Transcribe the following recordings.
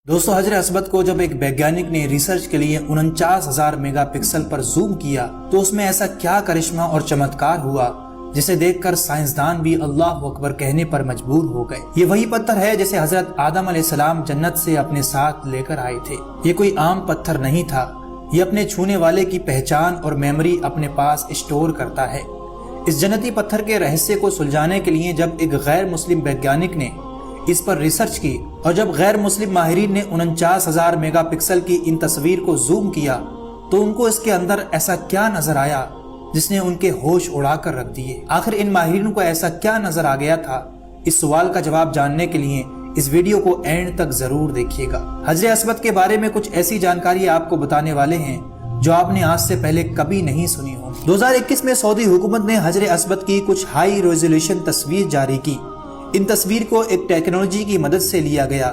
दोस्तों हजरत असबद को जब एक वैज्ञानिक ने रिसर्च के लिए 49,000 मेगापिक्सल पर जूम किया तो उसमें ऐसा क्या करिश्मा और चमत्कार हुआ जिसे देखकर साइंसदान भी अल्लाह अकबर कहने पर मजबूर हो गए। ये वही पत्थर है जिसे हजरत आदम अलैहिस्सलाम जन्नत से अपने साथ लेकर आए थे। ये कोई आम पत्थर नहीं था, ये अपने छूने वाले की पहचान और मेमोरी अपने पास स्टोर करता है। इस जन्नती पत्थर के रहस्य को सुलझाने के लिए जब एक गैर मुस्लिम वैज्ञानिक ने इस पर रिसर्च की और जब गैर मुस्लिम माहिरीन ने 49,000 मेगापिक्सल की इन तस्वीर को जूम किया तो उनको इसके अंदर ऐसा क्या नजर आया जिसने उनके होश उड़ाकर रख दिए। आखिर इन माहिरीन को ऐसा क्या नजर आ गया था? इस सवाल का जवाब जानने के लिए इस वीडियो को एंड तक जरूर देखिएगा। हजरत असबद के बारे में कुछ ऐसी जानकारी आपको बताने वाले हैं जो आपने आज से पहले कभी नहीं सुनी हो। 2021 में सऊदी हुकूमत ने हजरत असबद की कुछ हाई रेजोल्यूशन तस्वीर जारी की। इन तस्वीर को एक टेक्नोलॉजी की मदद से लिया गया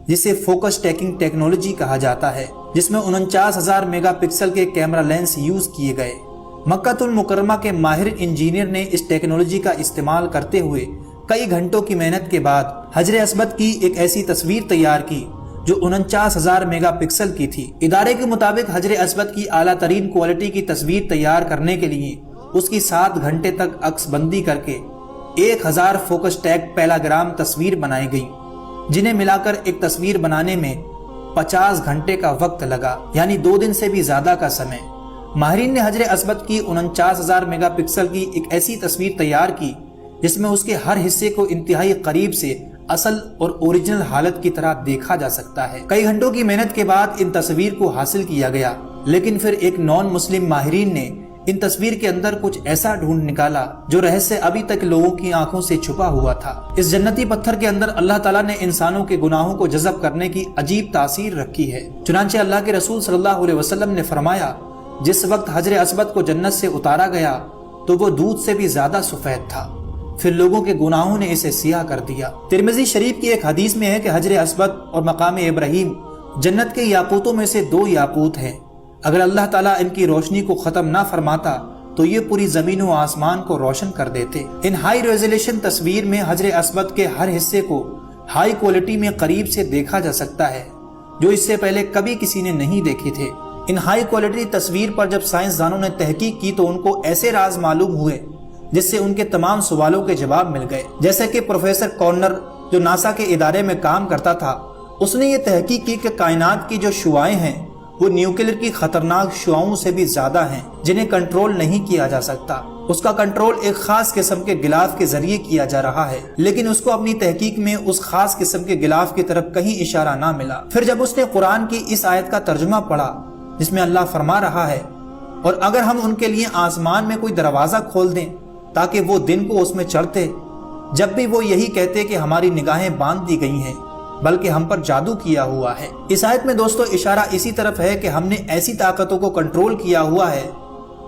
जिसे फोकस टैकिंग टेक्नोलॉजी कहा जाता है, जिसमें 49,000 मेगापिक्सल के कैमरा लेंस यूज किए गए। मक्कातुल मुकर्रमा के माहिर इंजीनियर ने इस टेक्नोलॉजी का इस्तेमाल करते हुए कई घंटों की मेहनत के बाद हजरत असबद की एक ऐसी तस्वीर तैयार की जो 49,000 मेगापिक्सल की थी। इदारे के मुताबिक हजरत असबद की आला तरीन क्वालिटी की तस्वीर तैयार करने के लिए उसकी 7 घंटे तक अक्सबंदी करके 1000 फोकस टैग पैलाग्राम तस्वीर बनाई गई, जिन्हें मिलाकर एक तस्वीर बनाने में 50 घंटे का वक्त लगा, यानी 2 दिन से भी ज्यादा का समय। माहिरीन ने हजरत असबद की 49,000 मेगापिक्सल की एक ऐसी तस्वीर तैयार की जिसमें उसके हर हिस्से को इंतहाई करीब से असल और ओरिजिनल हालत की तरह देखा जा सकता है। कई घंटों की मेहनत के बाद इन तस्वीर को हासिल किया गया, लेकिन फिर एक नॉन मुस्लिम माहिरीन ने इन तस्वीर के अंदर कुछ ऐसा ढूंढ निकाला जो रहस्य अभी तक लोगों की आंखों से छुपा हुआ था। इस जन्नती पत्थर के अंदर अल्लाह ताला ने इंसानों के गुनाहों को जज़ब करने की अजीब तासीर रखी है। चुनांचे अल्लाह के रसूल सल्लल्लाहु अलैहि वसल्लम ने फरमाया, जिस वक्त हजरत असबद को जन्नत से उतारा गया तो वो दूध से भी ज्यादा सफेद था, फिर लोगों के गुनाहों ने इसे सियाह कर दिया। तिरमिज़ी शरीफ की एक हदीस में है कि हजरत असबद और मकाम इब्राहिम जन्नत के याकूतों में से 2 याकूत हैं। अगर अल्लाह ताला इनकी रोशनी को खत्म ना फरमाता तो ये पूरी जमीन व आसमान को रोशन कर देते। इन हाई रेजोल्यूशन तस्वीर में हजरत असबद के हर हिस्से को हाई क्वालिटी में करीब से देखा जा सकता है, जो इससे पहले कभी किसी ने नहीं देखे थे। इन हाई क्वालिटी तस्वीर पर जब साइंसदानों ने तहकीक की तो उनको ऐसे राज मालूम हुए जिससे उनके तमाम सवालों के जवाब मिल गए। जैसे कि प्रोफेसर कॉर्नर जो नासा के इदारे में काम करता था, उसने ये तहकीक की कि कायनात की जो शुआएं हैं वो न्यूक्लियर की खतरनाक शुआओं से भी ज्यादा हैं, जिन्हें कंट्रोल नहीं किया जा सकता। उसका कंट्रोल एक खास किस्म के गिलाफ के जरिए किया जा रहा है, लेकिन उसको अपनी तहकीक में उस खास किस्म के गिलाफ की तरफ कहीं इशारा ना मिला। फिर जब उसने कुरान की इस आयत का तर्जुमा पढ़ा जिसमें अल्लाह फरमा रहा है, और अगर हम उनके लिए आसमान में कोई दरवाजा खोल दें ताकि वो दिन को उसमें चढ़ते, जब भी वो यही कहते कि हमारी निगाहें बांध दी गई हैं बल्कि हम पर जादू किया हुआ है। इस आयत में दोस्तों इशारा इसी तरफ है कि हमने ऐसी ताकतों को कंट्रोल किया हुआ है।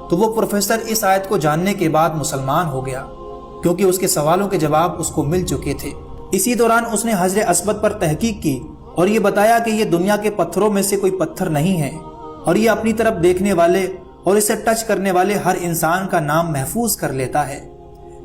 तो वो प्रोफेसर इस आयत को जानने के बाद मुसलमान हो गया, क्योंकि उसके सवालों के जवाब उसको मिल चुके थे। इसी दौरान उसने हजरत असबद पर तहकीक की और ये बताया कि ये दुनिया के पत्थरों में से कोई पत्थर नहीं है, और ये अपनी तरफ देखने वाले और इसे टच करने वाले हर इंसान का नाम महफूज कर लेता है।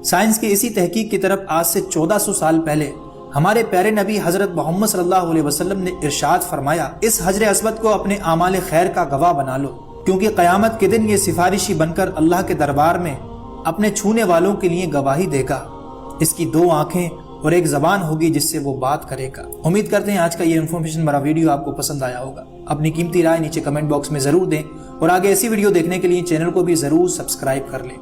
साइंस की इसी तहकीक की तरफ आज से 1400 साल पहले हमारे प्यारे नबी हजरत मोहम्मद सल्लल्लाहु अलैहि वसल्लम ने इरशाद फरमाया, इस हजरत असबद को अपने आमाल खैर का गवाह बना लो, क्योंकि क़यामत के दिन ये सिफारिशी बनकर अल्लाह के दरबार में अपने छूने वालों के लिए गवाही देगा। इसकी 2 आंखें और एक जबान होगी जिससे वो बात करेगा। उम्मीद करते हैं आज का ये इन्फॉर्मेशन भरा वीडियो आपको पसंद आया होगा। अपनी कीमती राय नीचे कमेंट बॉक्स में जरूर दें और आगे ऐसी वीडियो देखने के लिए चैनल को भी जरूर सब्सक्राइब कर लें।